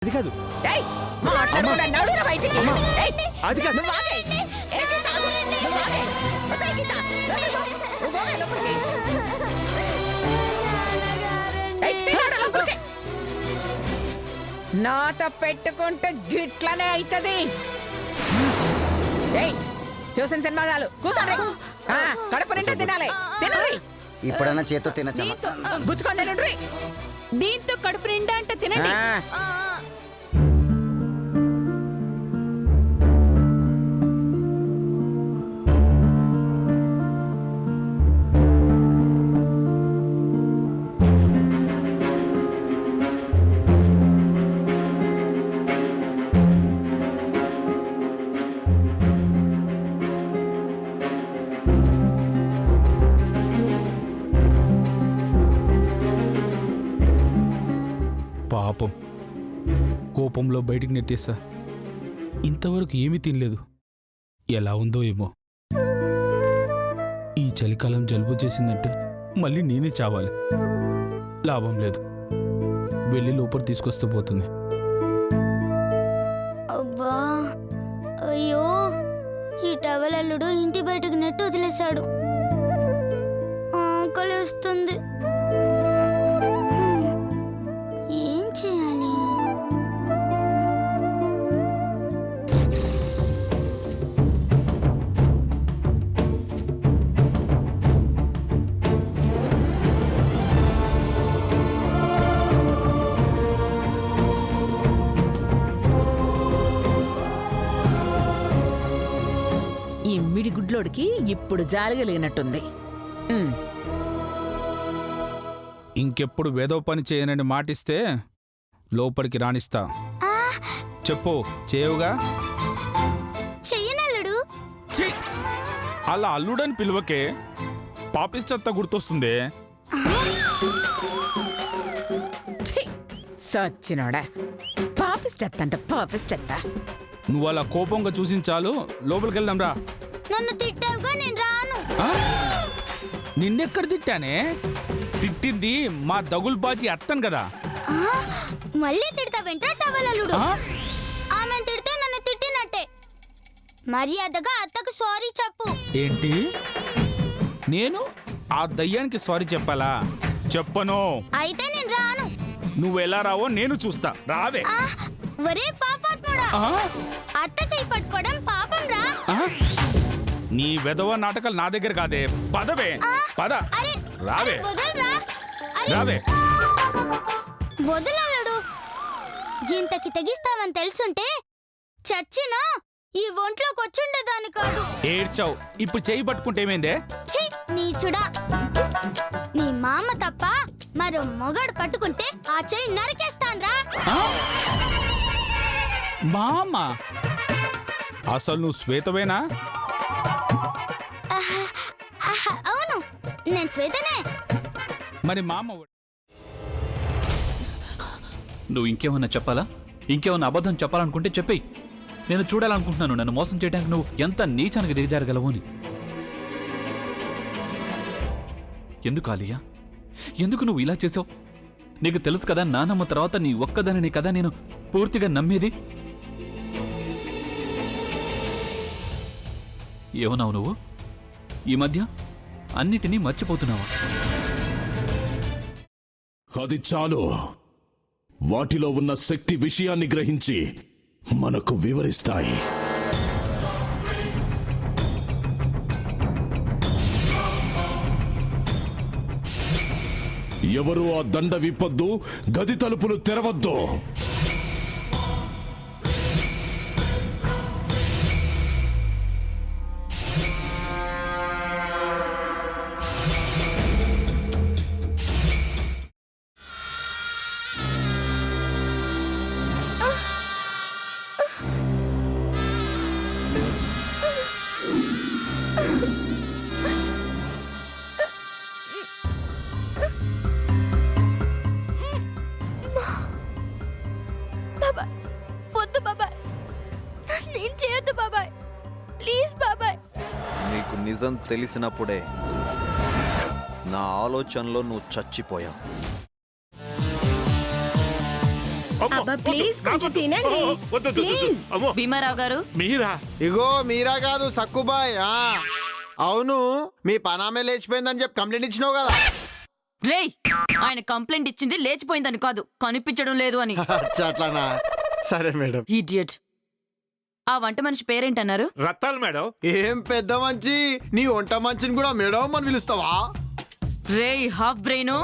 అది కాదు ఏయ్ మాట్లాడకుండా నడురా బయటికి. ఏయ్ అది కాదు నువ్వు ఆగే. ఏయ్ గీత ఆగు. నువ్వు ఆగే. ఒసేయ్ గీత. నువ్వు పోవే లోపలికి. ఏయ్ పిల్లాడు లోపలికి. నాతో పెట్టుకుంటే గిట్లనే అవుతుంది. ఏయ్ చూసిన సినిమా చాలు కూర్చోండి. కడుపు నిండా తినాలి. తినండి. ఇప్పుడన్నా చేత్తో తినచ్చమ్మా. గుచ్చుకొని తినండి. దీంతో కడుపు నిండా అంటే తినండి. పాపం కోపంలో బయటికి నెట్టేసా. ఇంతవరకు ఏమీ తినలేదు. ఎలా ఉందో ఏమో. ఈ చలికాలం జలుబు చేసిందంటే మళ్ళీ నేనే చావాలి. లాభం లేదు. వెళ్ళి లోపల తీసుకొస్తే పోతుంది. అబ్బా అయ్యో ఈ టవల్ అల్లుడు ఇంటి బయటకు నెట్టు వదిలేశాడు. ఆకలి వస్తుంది. ఏం చేయాలి? ఈ మిడి గుడ్లోడికి ఇప్పుడు జాలిగలిగినట్టుంది. ఇంకెప్పుడు వేదో పని చేయనని మాటిస్తే లోపలికి రాణిస్తా. చెప్పు చేయవుగా. చెయ్యనల్లుడు. ఛీ! అలా అల్లుడని పిలువకే పాపిస్తత్త గుర్తొస్తుంది. ఛీ! సచ్చినోడా పాపిస్టెత్తంట పాపిస్టెత్త. నువ్వు అలా కోపంగా చూసించాలు. లోపలికి వెళ్దాం రా. నన్ను తిట్టావుగా, నేను రాను. నిన్నెక్కడ తిట్టానే? తిట్టింది మా దగుల్బాజీ అత్తను కదా. మళ్ళీ తిడతావేంట్రా టవల్ అల్లుడు? ఆ? ఆమె తిడితే నన్ను తిట్టినట్టే. మర్యాదగా అత్తకు సారీ చెప్పు. ఏంటి? నేను ఆ దయ్యానికి సారీ చెప్పాలా? చెప్పను. అయితే నేను రాను. నువ్వు ఎలా రావో నేను చూస్తా. రావే. ఒరే పాపాత్ముడా, ఆ? అత్త చేయి పట్టుకోవడం పాపం రా. ఆ? నీ వెధవ నాటకాలు నా దగ్గర కాదే. పదవే. పద. అరే రావే. వదలరా. అరే రావే. వదలడు. జింతకి తెగిస్తావని తెలుసుంటే చచ్చినా ఈ ఒంట్లోకి వచ్చుండేదాన్ని కాదు. ఏడ్చావు. ఇప్పుడు చేయి పట్టుకుంటే ఏమైందే? ఛీ నీచుడా. నీ మామ తప్ప మరో మొగాడు పట్టుకుంటే ఆ చెయ్యి నరికేస్తాన్రా. ఆ? మామ అసలు నువ్వు శ్వేతవేనా? అవును, నేను శ్వేతనే. మరి మామ నువ్వు ఇంకేమన్నా చెప్పాలా? ఇంకేమన్నా అబద్ధం చెప్పాలనుకుంటే చెప్పేయి. నేను చూడాలనుకుంటున్నాను నన్ను మోసం చేయడానికి నువ్వు ఎంత నీచానికి దిగజారగలవు అని. ఎందుకు ఆలియా, ఎందుకు నువ్వు ఇలా చేసావు? నీకు తెలుసు కదా నానమ్మ తర్వాత నీ ఒక్కదానిని కదా నేను పూర్తిగా నమ్మేది. ఏమన్నావు నువ్వు? ఈ మధ్య అన్నిటినీ మర్చిపోతున్నావా? అది చాలు. వాటిలో ఉన్న శక్తి విషయాన్ని గ్రహించి మనకు వివరిస్తాయి. ఎవరు ఆ దండ విప్పొద్దు, గది తలుపులు తెరవద్దు. వద్దు బాబాయ్, నేను చేయొద్దు బాబాయ్, ప్లీజ్ బాబాయ్. నీకు నిజం తెలిసినప్పుడే నా ఆలోచనలో నువ్వు చచ్చిపోయావు. అబ్బా ప్లీజ్ కొంచెం తినండి ప్లీజ్. భీమారావు గారు మీరా? ఇగో మీరా కాదు సక్కుబాయ్. అవును, మీ పనామే లేచిపోయిందని చెప్పి కంప్లైంట్ ఇచ్చినావు కదా. రేయ్, ఆయన కంప్లైంట్ ఇచ్చింది లేచిపోయిందని కాదు, కనిపించడం లేదు అని. అచ్చా, అట్లానా? సరే మేడం. ఇడియట్. ఆ వంట మనిషి పేరేంటన్నారు? రత్తాలు మేడం. ఏం పెద్ద మంచి, నీ వంట మంచిని కూడా మేడం అని పిలుస్తావా? రేయ్ హాఫ్ బ్రెయిన్,